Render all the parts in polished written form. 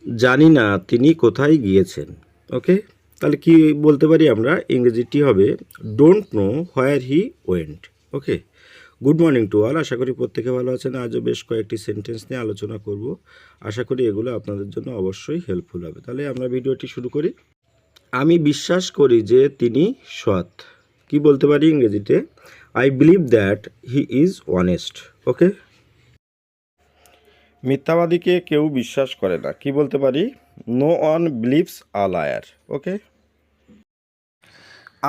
জানি না তিনি কোথায় গিয়েছেন। ওকে, তাহলে কি বলতে পারি আমরা? ইংরেজিটি হবে don't know where he went. Okay, good morning to all. আশা করি প্রত্যেকে ভালো আছেন। আজও বেশ কয়েকটি সেন্টেন্স নিয়ে আলোচনা করব। আশা করি এগুলো আপনাদের জন্য অবশ্যই হেল্পফুল হবে। তাহলে আমরা ভিডিওটি শুরু করি। আমি বিশ্বাস করি যে তিনি সৎ। কি বলতে পারি ইংরেজিতে? I believe that he is honest. Okay, মিথ্যাবাদীকে কেউ বিশ্বাস করে না। কি বলতে পারি? No one believes a liar. Okay,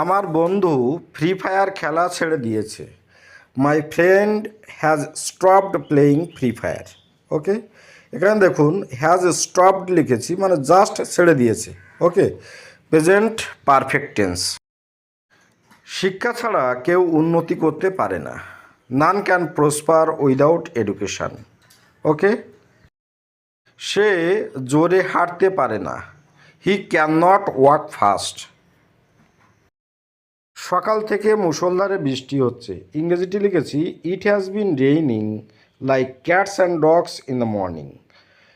আমার বন্ধু ফ্রি ফায়ার খেলা ছেড়ে দিয়েছে। My friend has stopped playing free fire. Okay, এখানে দেখুন হ্যাজ স্টপড লিখেছি, মানে জাস্ট ছেড়ে দিয়েছে। Okay, present perfect tense. শিক্ষা ছাড়া কেউ উন্নতি করতে পারে না। None can prosper without education. Okay, সে জোরে হাঁটতে পারে না। He can not walk fast. সকাল থেকে মুষলধারে বৃষ্টি হচ্ছে। ইংরেজিটি লিখেছি it has been raining like cats and dogs in the morning.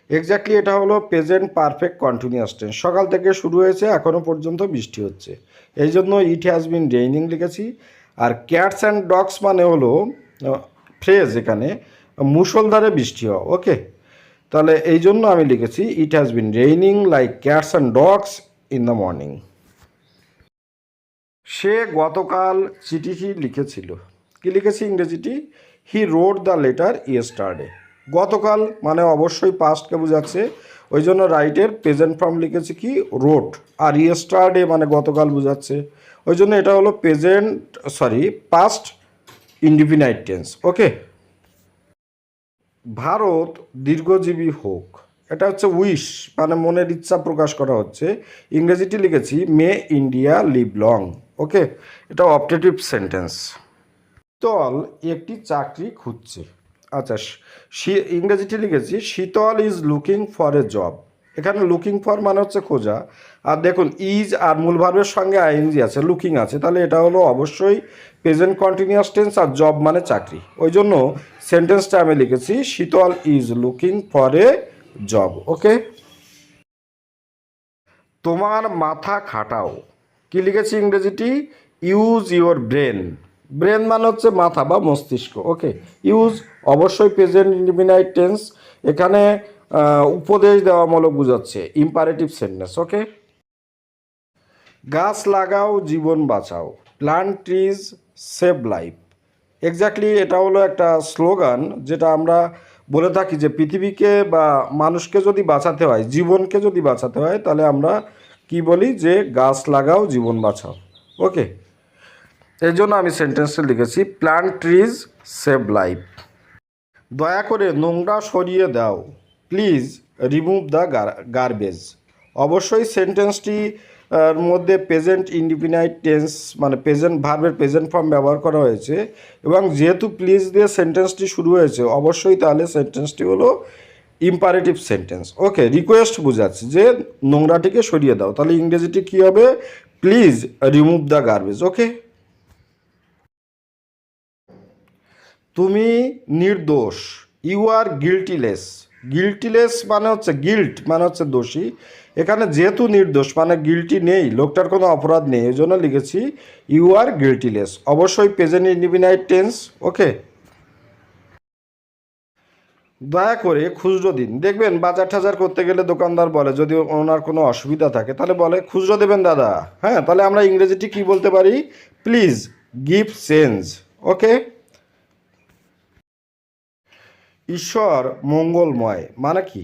Exactly এটা হলো প্রেজেন্ট পারফেক্ট কন্টিনিউয়াস টেন্স। সকাল থেকে শুরু হয়েছে, এখনও পর্যন্ত বৃষ্টি হচ্ছে, এই জন্য ইট হ্যাজ বিন রেইনিং লিখেছি। আর ক্যাটস অ্যান্ড ডগস মানে হলো ফ্রেজ, এখানে মুষলধারে বৃষ্টি হওয়া। ওকে, তাহলে এই জন্য আমি লিখেছি it has been raining like cats and dogs in the morning. সে গতকাল চিঠিটি লিখেছিল। কি লিখেছি ইংরেজিটি? He rode the letter yesterday. গতকাল মানে অবশ্যই পাস্টকে বোঝাচ্ছে, ওই জন্য রাইটের প্রেজেন্ট ফর্ম লিখেছি কি রোড, আর ইয়েস্টারডে মানে গতকাল বোঝাচ্ছে, ওই জন্য এটা হলো পাস্ট ইনডিফিনাইট টেন্স। ওকে, ভারত দীর্ঘজীবী হোক, এটা হচ্ছে উইশ, মানে মনের ইচ্ছা প্রকাশ করা হচ্ছে। ইংরেজিটি লিখেছি মে ইন্ডিয়া লিভ লং। ওকে, এটা অপটেটিভ সেন্টেন্স। শীতল একটি চাকরি খুঁজছে। আচ্ছা, ইংরেজিটি লিখেছি Shital is looking for a job. এখানে লুকিং ফর মানে হচ্ছে খোঁজা, আর দেখুন ইজ আর মূল ভার্বের সঙ্গে আইএনজি আছে, লুকিং আছে, তাহলে এটা হলো অবশ্যই প্রেজেন্ট কন্টিনিউয়াস টেন্স, আর জব মানে চাকরি, ওই জন্য সেন্টেন্সটা আমি লিখেছি Shital is looking for a job. Okay, তোমার মাথা খাটাও। কি লিখেছি ইংরেজিটি? Use your brain. ব্রেন মানে হচ্ছে মাথা বা মস্তিষ্ক। ওকে, ইউজ অবশ্যই প্রেজেন্ট ইনডিফিনাইট টেন্স, এখানে উপদেশ দেওয়ামূলক বোঝাচ্ছে, ইম্পারেটিভ সেন্টেন্স। ওকে, গাছ লাগাও জীবন বাঁচাও। Plant trees save life. Exactly এটা হলো একটা স্লোগান, যেটা আমরা বলে থাকি যে পৃথিবীকে বা মানুষকে যদি বাঁচাতে হয়, জীবনকে যদি বাঁচাতে হয়, তাহলে আমরা কি বলি? যে গাছ লাগাও জীবন বাঁচাও। ওকে, এই জন্য আমি সেন্টেন্সটা লিখেছি প্লান্ট ট্রিজ সেভ লাইফ। দয়া করে নোংরা সরিয়ে দাও। Please remove the garbage. অবশ্যই সেন্টেন্সটি মধ্যে প্রেজেন্ট ইনডিফিনাইট টেন্স মানে প্রেজেন্ট ভার্বের প্রেজেন্ট ফর্ম ব্যবহার করা হয়েছে, এবং যেহেতু প্লিজ দিয়ে সেন্টেন্সটি শুরু হয়েছে, অবশ্যই তাহলে সেন্টেন্সটি হলো ইম্পারেটিভ সেন্টেন্স। ওকে, রিকোয়েস্ট বোঝাচ্ছে যে নোংরাটিকে সরিয়ে দাও, তাহলে ইংরেজিটি কী হবে? Please remove the garbage. Okay, তুমি নির্দোষ। ইউ আর গিল্টিলেস। গিল্টিলেস মানে হচ্ছে গিল্ট মানে হচ্ছে দোষী, এখানে যেহেতু নির্দোষ মানে গিল্টি নেই, লোকটার কোনো অপরাধ নেই, এই জন্য লিখেছি ইউ আর গিল্টিলেস, অবশ্যই প্রেজেন্ট ইনডিফিনাইট টেন্স। ওকে, দয়া করে খুচরো দিন। দেখবেন বাজার টাজার করতে গেলে দোকানদার বলে, যদি ওনার কোনো অসুবিধা থাকে তাহলে বলে খুচরো দেবেন দাদা। হ্যাঁ, তাহলে আমরা ইংরেজিটি কী বলতে পারি? Please give change. ওকে, ঈশ্বর মঙ্গলময় মানে কি?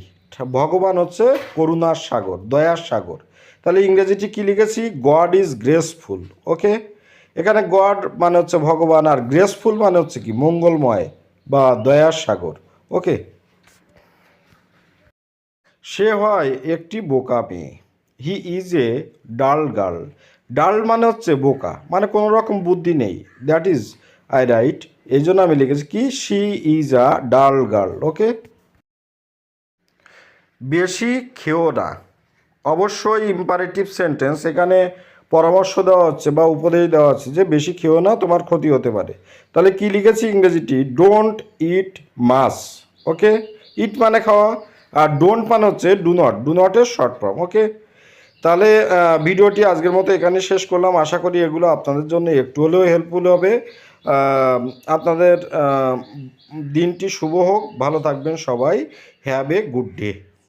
ভগবান হচ্ছে করুণার সাগর, দয়ার সাগর, তাহলে ইংরেজিটি কি লিখেছি? God is graceful. ওকে, এখানে গড মানে হচ্ছে ভগবান, আর গ্রেসফুল মানে হচ্ছে কি? মঙ্গলময় বা দয়ার সাগর। ওকে, সে হয় একটি বোকা মেয়ে। হি ইজ এ ডাল গার্ল। ডাল মানে হচ্ছে বোকা, মানে কোনো রকম বুদ্ধি নেই, দ্যাট ইজ আই রাইট, এই জন্য আমি লিখেছি কি শি ইজ আ ডাল গার্ল। ওকে, বেশি খেও না, অবশ্যই ইম্পারেটিভ সেন্টেন্স, এখানে পরামর্শ দেওয়া হচ্ছে বা উপদেশ দেওয়া হচ্ছে যে বেশি খেও না, তোমার ক্ষতি হতে পারে, তাহলে কি লিখেছি ইংরেজিটি? ডোন্ট ইট মাস। ওকে, ইট মানে খাওয়া, আর ডোন্ট মানে হচ্ছে ডু নটের শর্ট ফর্ম। ওকে, তাহলে ভিডিওটি আজকের মতো এখানে শেষ করলাম। আশা করি এগুলো আপনাদের জন্য একটু হলেও হেল্পফুল হবে। আপনাদের দিনটি শুভ হোক, ভালো থাকবেন সবাই। Have a good day.